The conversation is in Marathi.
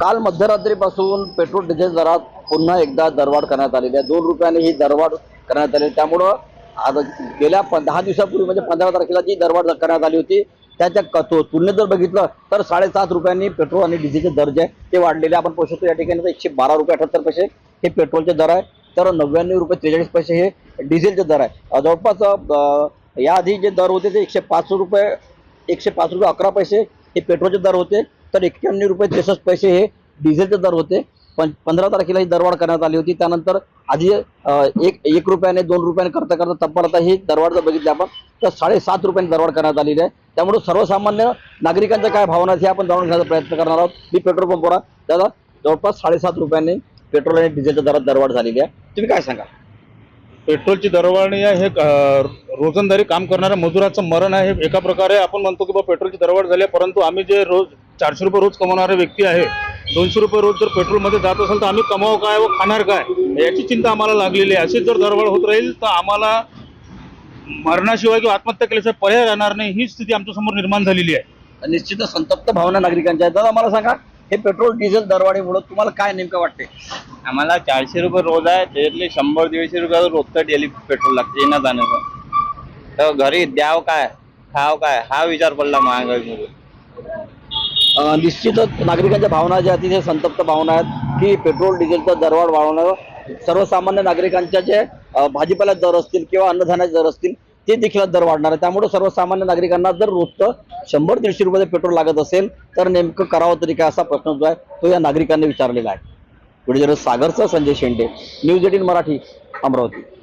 काल मध्यरात्रीपासून पेट्रोल डिझेल दरात पुन्हा एकदा दरवाढ करण्यात आलेली आहे। 2 रुपयाने ही दरवाढ करण्यात आली। त्यामुळं आज गेल्या 10 दिवसापूर्वी म्हणजे 15 तारखेला जी दरवाढ करण्यात आली होती त्याच्या तुलनेत जर बघितलं तर 7.5 रुपयांनी पेट्रोल आणि डिझेलचे दर जे आहे ते वाढलेले आपण पाहू शकतो। या ठिकाणी 112 रुपये 78 पैसे हे पेट्रोलचे दर आहे, तर 99 रुपये 43 पैसे हे डिझेलचे दर आहे। जवळपास याआधी जे दर होते ते 105 रुपये 11 पैसे हे पेट्रोलचे दर होते, तर 91 रुपये 63 पैसे हे डिझेलचे दर होते। 15 तारखेला ही दरवाढ करण्यात आली होती। त्यानंतर आधी 1 रुपयाने 2 रुपयाने करता करता तब्बल आता ही दरवाढ जर बघितली आपण तर 7.5 रुपयांनी दरवाढ करण्यात आलेली आहे। त्यामुळे सर्वसामान्य नागरिकांच्या काय भावना आहेत हे आपण जाणून घेण्याचा प्रयत्न करणार आहोत। मी पेट्रोल पंपवर त्याला जवळपास 7.5 रुपयांनी पेट्रोल आणि डिझेलच्या दरात दरवाढ झालेली आहे। तुम्ही काय सांगा? पेट्रोलची दरवाढी हे रोजंदारी काम करणाऱ्या मजुराचं मरण आहे। एका प्रकारे आपण म्हणतो की बा पेट्रोलची दरवाढ झाली, परंतु आम्ही जे रोज 400 रुपये रोज कमवणारे व्यक्ती आहे, 200 रुपये रोज जर पेट्रोलमध्ये जात असेल तर आम्ही कमावू काय व खाणार काय याची चिंता आम्हाला लागलेली आहे। अशीच जर दरवाढ होत राहील तर आम्हाला मरणाशिवाय किंवा आत्महत्या केल्याशिवाय पर्याय राहणार नाही, ही स्थिती आमच्या समोर निर्माण झालेली आहे। निश्चितच संतप्त भावना नागरिकांच्या आहेत। दादा मला सांगा, हे पेट्रोल डिझेल दरवाढीमुळे तुम्हाला काय नेमकं वाटते? आम्हाला 400 रुपये रोज आहे, त्याच्यातले 100-150 रुपये रोजचं डेली पेट्रोल लागते येणं जाण्याचं। तर घरी द्याव काय खाव काय हा विचार पडला महागाईमुळे। निश्चितच नागरिकांच्या भावना ज्या आहेत ते संतप्त भावना आहेत की पेट्रोल डिझेलचा दरवाढ वाढवणं सर्वसामान्य नागरिकांच्या जे भाजीपाल्याचे दर असतील किंवा अन्नधान्याचे दर असतील ते देखील दर वाढणार आहे। त्यामुळे सर्वसामान्य नागरिकांना जर रोजचं 100-150 रुपये पेट्रोल लागत असेल तर नेमकं करावं तरी काय, असा प्रश्न जो आहे तो या नागरिकांनी विचारलेला आहे। व्हिडिओ जर्नलिस्ट सागरचा संजय शेंडे, न्यूज 18 मराठी, अमरावती।